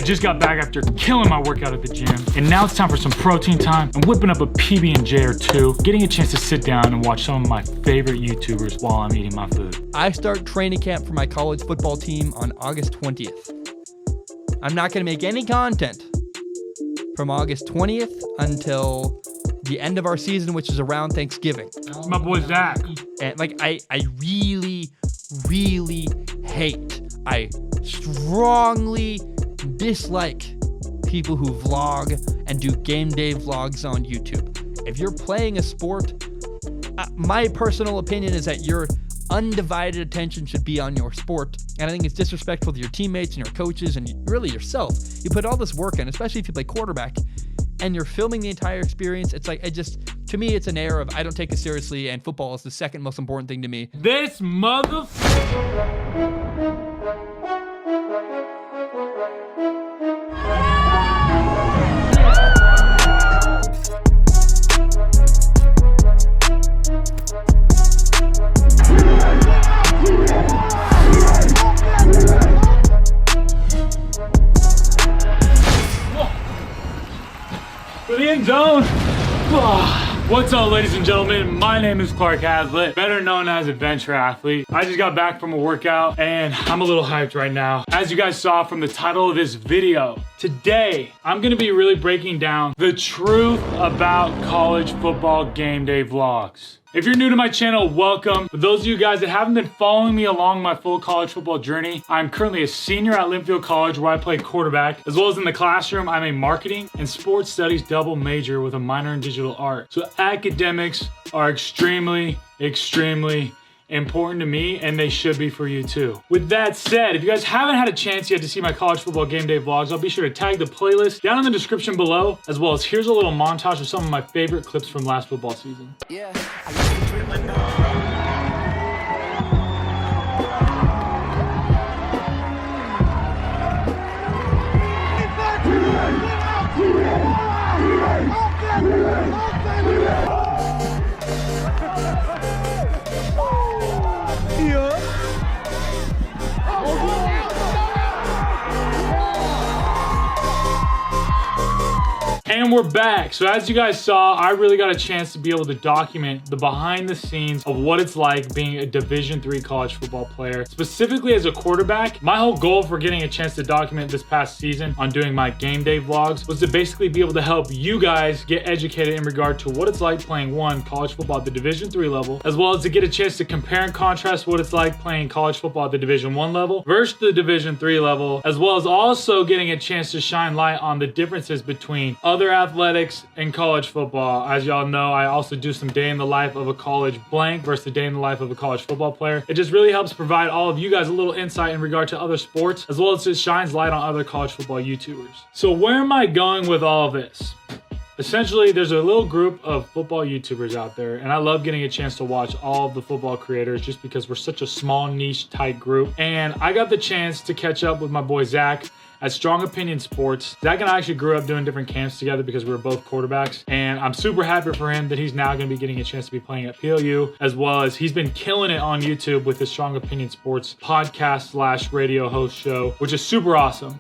just got back after killing my workout at the gym, and now it's time for some protein time. I'm whipping up a PB&J or two, getting a chance to sit down and watch some of my favorite YouTubers while I'm eating my food. I start training camp for my college football team on August 20th. I'm not going to make any content from August 20th until the end of our season, which is around Thanksgiving. My boy Zach. And like, I really hate, I strongly dislike people who vlog and do game day vlogs on YouTube. If you're playing a sport, my personal opinion is that your undivided attention should be on your sport. And I think it's disrespectful to your teammates and your coaches and really yourself. You put all this work in, especially if you play quarterback, and you're filming the entire experience. It's like, to me, it's an air of I don't take it seriously, and football is the second most important thing to me. This for the end zone. What's up, ladies and gentlemen? My name is Clark Hazlett, better known as Adventure Athlete. I just got back from a workout and I'm a little hyped right now. As you guys saw from the title of this video, today I'm gonna be really breaking down the truth about college football game day vlogs. If you're new to my channel, welcome. For those of you guys that haven't been following me along my full college football journey, I'm currently a senior at Linfield College where I play quarterback. As well as in the classroom, I'm a marketing and sports studies double major with a minor in digital art. So academics are extremely important to me, and they should be for you too. With that said, if you guys haven't had a chance yet to see my college football game day vlogs, I'll be sure to tag the playlist down in the description below, as well as here's a little montage of some of my favorite clips from last football season. Yeah, I used to drink my And we're back. So as you guys saw, I really got a chance to be able to document the behind the scenes of what it's like being a Division III college football player. Specifically as a quarterback, my whole goal for getting a chance to document this past season on doing my game day vlogs was to basically be able to help you guys get educated in regard to what it's like playing college football at the Division III level, as well as to get a chance to compare and contrast what it's like playing college football at the Division I level versus the Division III level, as well as also getting a chance to shine light on the differences between other athletics and college football. As y'all know, I also do some day in the life of a college blank versus the day in the life of a college football player. It just really helps provide all of you guys a little insight in regard to other sports, as well as it shines light on other college football YouTubers. So where am I going with all of this? Essentially, there's a little group of football YouTubers out there, and I love getting a chance to watch all of the football creators just because we're such a small niche tight group. And I got the chance to catch up with my boy Zach at Strong Opinion Sports. Zach and I actually grew up doing different camps together because we were both quarterbacks, and I'm super happy for him that he's now going to be getting a chance to be playing at PLU, as well as he's been killing it on YouTube with his Strong Opinion Sports podcast / radio host show, which is super awesome.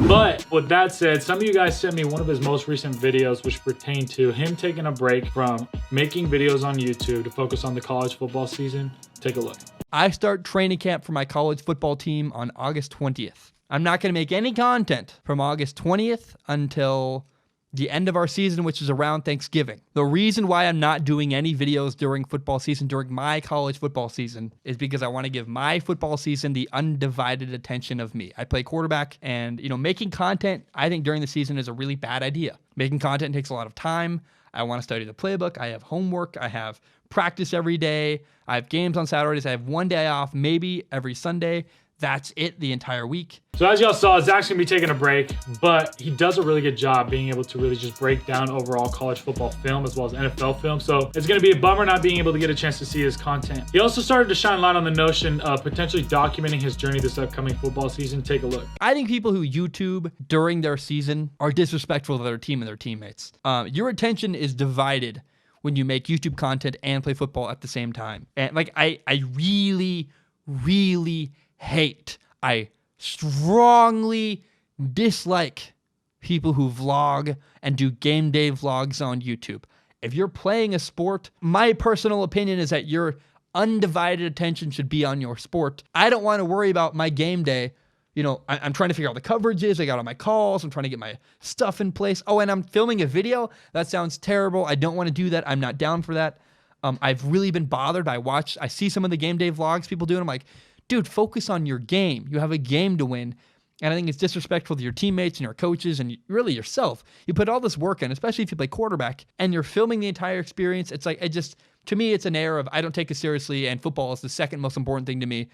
But with that said, some of you guys sent me one of his most recent videos which pertain to him taking a break from making videos on YouTube to focus on the college football season. Take a look. I start training camp for my college football team on August 20th. I'm not going to make any content from August 20th until the end of our season, which is around Thanksgiving. The reason why I'm not doing any videos during football season, during my college football season, is because I want to give my football season the undivided attention of me. I play quarterback, and making content, I think during the season is a really bad idea. Making content takes a lot of time. I want to study the playbook. I have homework. I have practice every day. I have games on Saturdays. I have one day off, maybe every Sunday. That's it the entire week. So as y'all saw, Zach's gonna be taking a break, but he does a really good job being able to really just break down overall college football film as well as NFL film. So it's gonna be a bummer not being able to get a chance to see his content. He also started to shine light on the notion of potentially documenting his journey this upcoming football season. Take a look. I think people who YouTube during their season are disrespectful to their team and their teammates. Your attention is divided when you make YouTube content and play football at the same time. And like, I really hate, I strongly dislike people who vlog and do game day vlogs on YouTube. If you're playing a sport, my personal opinion is that your undivided attention should be on your sport. I don't want to worry about my game day. You know, I'm trying to figure out the coverages. I got all my calls. I'm trying to get my stuff in place. Oh, and I'm filming a video. That sounds terrible. I don't want to do that. I'm not down for that. I've really been bothered. I see some of the game day vlogs people do, and I'm like, dude, focus on your game. You have a game to win. And I think it's disrespectful to your teammates and your coaches and really yourself. You put all this work in, especially if you play quarterback, and you're filming the entire experience. It's like, to me, it's an error of I don't take it seriously, and football is the second most important thing to me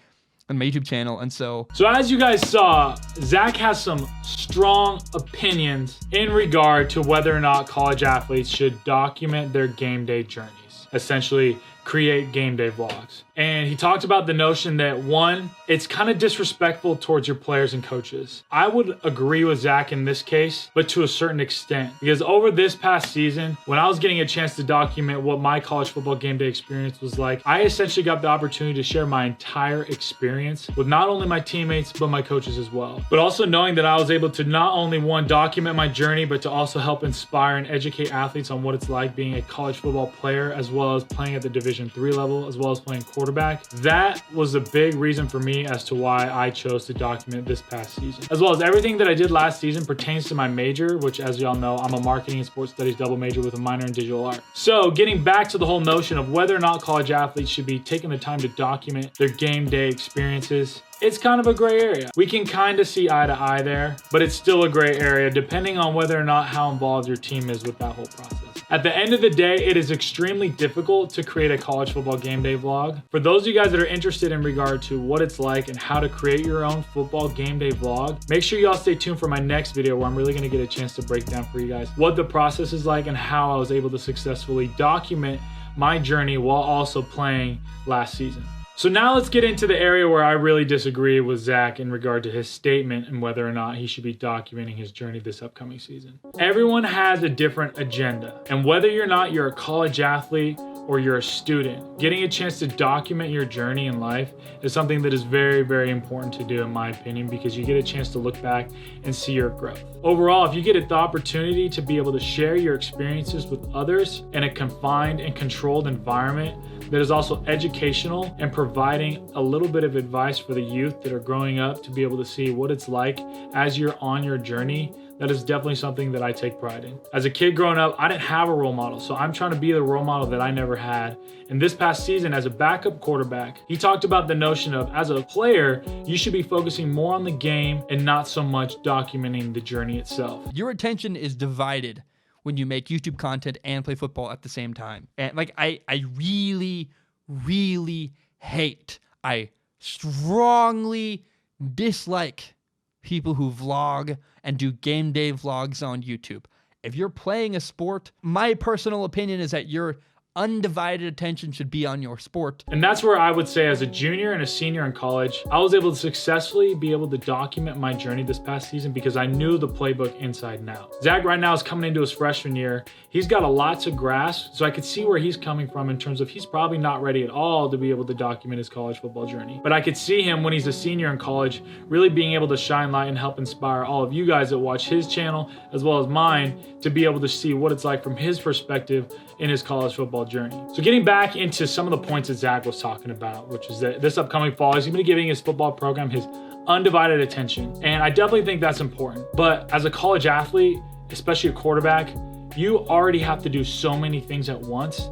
on my YouTube channel. And so as you guys saw, Zach has some strong opinions in regard to whether or not college athletes should document their game day journeys, essentially create game day vlogs. And he talked about the notion that, one, it's kind of disrespectful towards your players and coaches. I would agree with Zach in this case, but to a certain extent, because over this past season, when I was getting a chance to document what my college football game day experience was like, I essentially got the opportunity to share my entire experience with not only my teammates, but my coaches as well. But also knowing that I was able to not only, one, document my journey, but to also help inspire and educate athletes on what it's like being a college football player, as well as playing at the Division III level, as well as playing quarterback. That was a big reason for me as to why I chose to document this past season. As well as everything that I did last season pertains to my major, which, as y'all know, I'm a marketing and sports studies double major with a minor in digital art. So getting back to the whole notion of whether or not college athletes should be taking the time to document their game day experiences, it's kind of a gray area. We can kind of see eye to eye there, but it's still a gray area depending on whether or not how involved your team is with that whole process. At the end of the day, it is extremely difficult to create a college football game day vlog. For those of you guys that are interested in regard to what it's like and how to create your own football game day vlog, make sure y'all stay tuned for my next video where I'm really gonna get a chance to break down for you guys what the process is like and how I was able to successfully document my journey while also playing last season. So now let's get into the area where I really disagree with Zach in regard to his statement and whether or not he should be documenting his journey this upcoming season. Everyone has a different agenda, and whether you're a college athlete or you're a student, getting a chance to document your journey in life is something that is very, very important to do in my opinion, because you get a chance to look back and see your growth. Overall, if you get the opportunity to be able to share your experiences with others in a confined and controlled environment that is also educational and providing a little bit of advice for the youth that are growing up to be able to see what it's like as you're on your journey, that is definitely something that I take pride in. As a kid growing up, I didn't have a role model, so I'm trying to be the role model that I never had. And this past season, as a backup quarterback, he talked about the notion of, as a player, you should be focusing more on the game and not so much documenting the journey itself. your attention is divided when you make YouTube content and play football at the same time. And like, I really, really hate, I strongly dislike people who vlog and do game day vlogs on YouTube. If you're playing a sport, my personal opinion is that your undivided attention should be on your sport. And that's where I would say, as a junior and a senior in college, I was able to successfully be able to document my journey this past season because I knew the playbook inside and out. Zach right now is coming into his freshman year. He's got a lot to grasp, so I could see where he's coming from in terms of he's probably not ready at all to be able to document his college football journey. But I could see him when he's a senior in college really being able to shine light and help inspire all of you guys that watch his channel as well as mine to be able to see what it's like from his perspective in his college football journey. So getting back into some of the points that Zach was talking about, which is that this upcoming fall, he's going to be giving his football program his undivided attention. And I definitely think that's important. But as a college athlete, especially a quarterback, you already have to do so many things at once.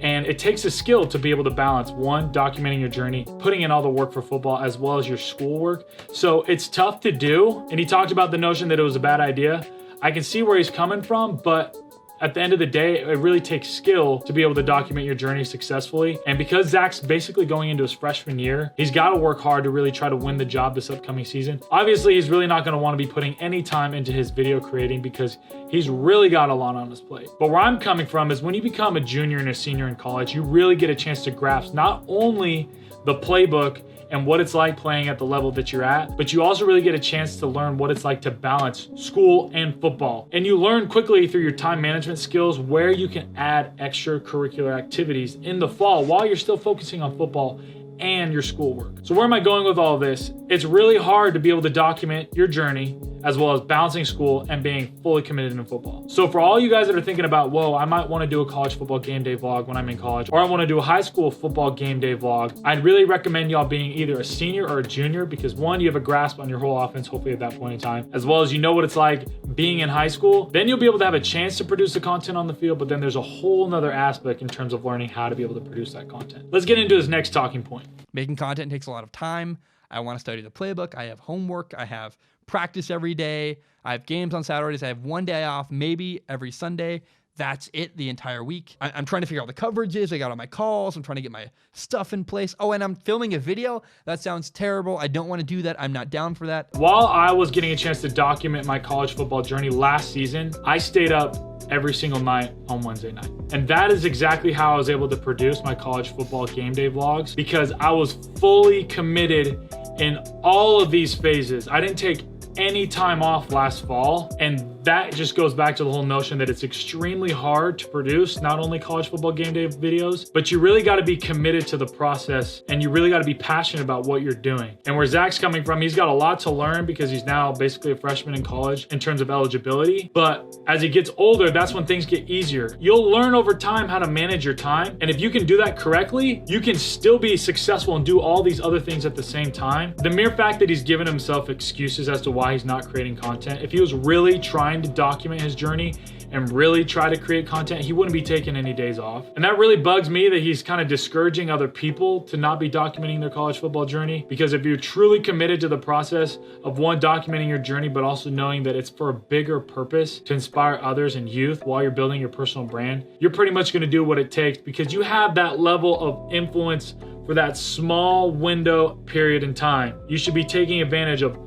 And it takes a skill to be able to balance, one, documenting your journey, putting in all the work for football, as well as your schoolwork. So it's tough to do. And he talked about the notion that it was a bad idea. I can see where he's coming from, but at the end of the day, it really takes skill to be able to document your journey successfully. And because Zach's basically going into his freshman year, he's got to work hard to really try to win the job this upcoming season. Obviously, he's really not going to want to be putting any time into his video creating because he's really got a lot on his plate. But where I'm coming from is when you become a junior and a senior in college, you really get a chance to grasp not only the playbook and what it's like playing at the level that you're at, but you also really get a chance to learn what it's like to balance school and football. And you learn quickly through your time management skills where you can add extracurricular activities in the fall while you're still focusing on football and your schoolwork. So where am I going with all this? It's really hard to be able to document your journey as well as balancing school and being fully committed in football. So for all you guys that are thinking about, whoa, I might want to do a college football game day vlog when I'm in college, or I want to do a high school football game day vlog, I'd really recommend y'all being either a senior or a junior, because one, you have a grasp on your whole offense, hopefully at that point in time, as well as you know what it's like being in high school. Then you'll be able to have a chance to produce the content on the field, but then there's a whole nother aspect in terms of learning how to be able to produce that content. Let's get into this next talking point. Making content takes a lot of time. I want to study the playbook. I have homework. I have practice every day. I have games on Saturdays. I have one day off, maybe every Sunday. That's it the entire week. I'm trying to figure out the coverages. I got all my calls. I'm trying to get my stuff in place. Oh, and I'm filming a video. That sounds terrible. I don't want to do that. I'm not down for that. While I was getting a chance to document my college football journey last season, I stayed up every single night on Wednesday night. And that is exactly how I was able to produce my college football game day vlogs, because I was fully committed in all of these phases. I didn't take any time off last fall, and that just goes back to the whole notion that it's extremely hard to produce not only college football game day videos, but you really got to be committed to the process, and you really got to be passionate about what you're doing. And where Zach's coming from, he's got a lot to learn because he's now basically a freshman in college in terms of eligibility. But as he gets older, that's when things get easier. You'll learn over time how to manage your time, and if you can do that correctly, you can still be successful and do all these other things at the same time. The mere fact that he's given himself excuses as to why he's not creating content, if he was really trying to document his journey and really try to create content, he wouldn't be taking any days off. And that really bugs me that he's kind of discouraging other people to not be documenting their college football journey, because if you're truly committed to the process of one, documenting your journey, but also knowing that it's for a bigger purpose to inspire others and youth while you're building your personal brand, you're pretty much going to do what it takes because you have that level of influence for that small window period in time. You should be taking advantage of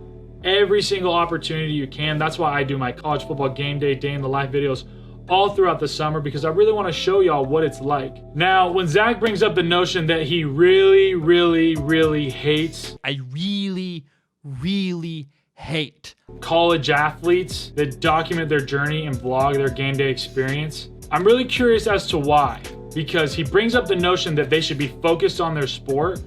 every single opportunity you can. That's why I do my college football game day in the life videos all throughout the summer, because I really want to show y'all what it's like. Now, when Zach brings up the notion that he really hates, I really hate college athletes that document their journey and vlog their game day experience, I'm really curious as to why, because he brings up the notion that they should be focused on their sport.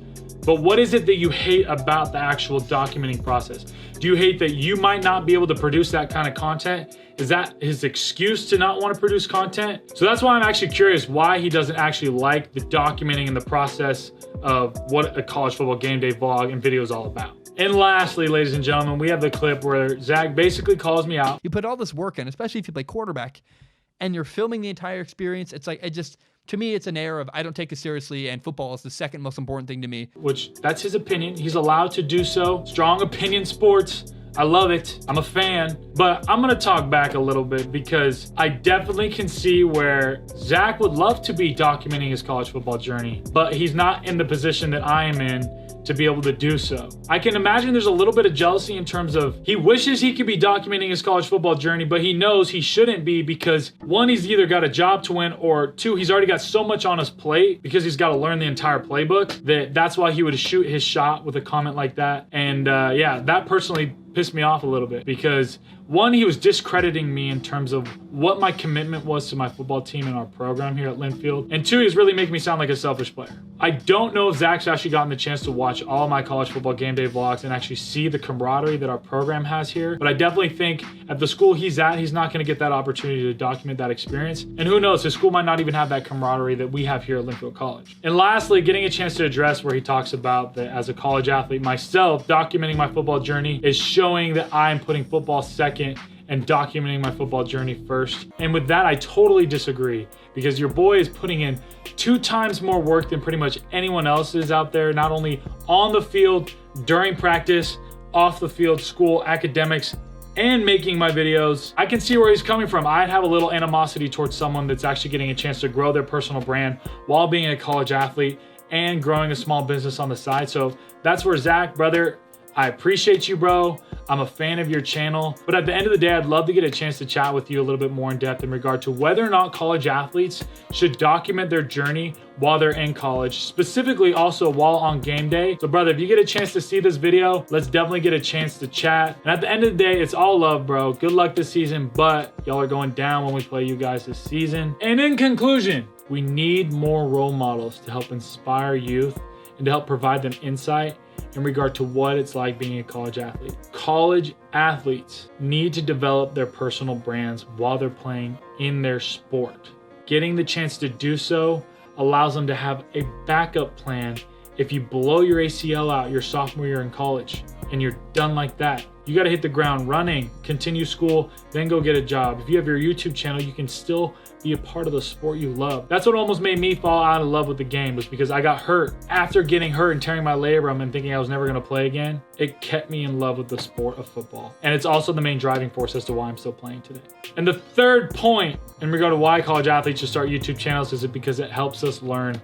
But what is it that you hate about the actual documenting process? Do you hate that you might not be able to produce that kind of content? Is that his excuse to not want to produce content? So that's why I'm actually curious why he doesn't actually like the documenting and the process of what a college football game day vlog and video is all about. And lastly, ladies and gentlemen, we have the clip where Zach basically calls me out. You put all this work in, especially if you play quarterback and you're filming the entire experience. It's like, to me, it's an error of I don't take it seriously, and football is the second most important thing to me. Which, that's his opinion. He's allowed to do so. Strong opinion sports. I love it. I'm a fan. But I'm going to talk back a little bit because I definitely can see where Zach would love to be documenting his college football journey, but he's not in the position that I am in to be able to do so. I can imagine there's a little bit of jealousy in terms of he wishes he could be documenting his college football journey, but he knows he shouldn't be because one, he's either got a job to win, or two, he's already got so much on his plate because he's got to learn the entire playbook that's why he would shoot his shot with a comment like that. And yeah, that personally pissed me off a little bit because one, he was discrediting me in terms of what my commitment was to my football team and our program here at Linfield. And two, he's really making me sound like a selfish player. I don't know if Zach's actually gotten the chance to watch all of my college football game day vlogs and actually see the camaraderie that our program has here. But I definitely think at the school he's at, he's not going to get that opportunity to document that experience. And who knows, his school might not even have that camaraderie that we have here at Linfield College. And lastly, getting a chance to address where he talks about that as a college athlete myself, documenting my football journey is showing that I'm putting football second and documenting my football journey first. And with that, I totally disagree because your boy is putting in 2 times more work than pretty much anyone else is out there, not only on the field, during practice, off the field, school, academics, and making my videos. I can see where he's coming from. I'd have a little animosity towards someone that's actually getting a chance to grow their personal brand while being a college athlete and growing a small business on the side. So that's where Zach, brother, I appreciate you, bro. I'm a fan of your channel. But at the end of the day, I'd love to get a chance to chat with you a little bit more in depth in regard to whether or not college athletes should document their journey while they're in college, specifically also while on game day. So brother, if you get a chance to see this video, let's definitely get a chance to chat. And at the end of the day, it's all love, bro. Good luck this season, but y'all are going down when we play you guys this season. And in conclusion, we need more role models to help inspire youth and to help provide them insight in regard to what it's like being a college athlete. College athletes need to develop their personal brands while they're playing in their sport. Getting the chance to do so allows them to have a backup plan if you blow your ACL out your sophomore year in college and you're done like that. You got to hit the ground running, continue school, then go get a job. If you have your YouTube channel, you can still be a part of the sport you love. That's what almost made me fall out of love with the game, was because I got hurt. After getting hurt and tearing my labrum and thinking I was never going to play again, it kept me in love with the sport of football. And it's also the main driving force as to why I'm still playing today. And the third point in regard to why college athletes should start YouTube channels is because it helps us learn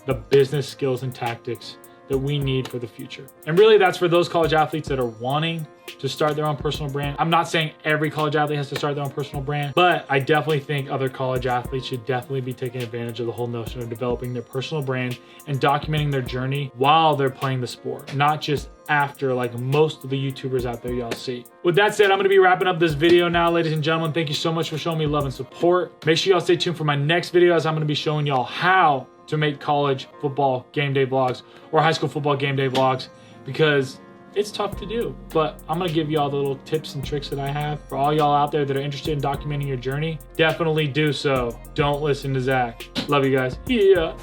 the business skills and tactics that we need for the future. And really, that's for those college athletes that are wanting to start their own personal brand. I'm not saying every college athlete has to start their own personal brand, but I definitely think other college athletes should definitely be taking advantage of the whole notion of developing their personal brand and documenting their journey while they're playing the sport, not just after, like most of the YouTubers out there y'all see. With that said, I'm gonna be wrapping up this video now, ladies and gentlemen. Thank you so much for showing me love and support. Make sure y'all stay tuned for my next video, as I'm gonna be showing y'all how to make college football game day vlogs or high school football game day vlogs, because it's tough to do. But I'm gonna give you all the little tips and tricks that I have for all y'all out there that are interested in documenting your journey. Definitely do so. Don't listen to Zach. Love you guys. Yeah.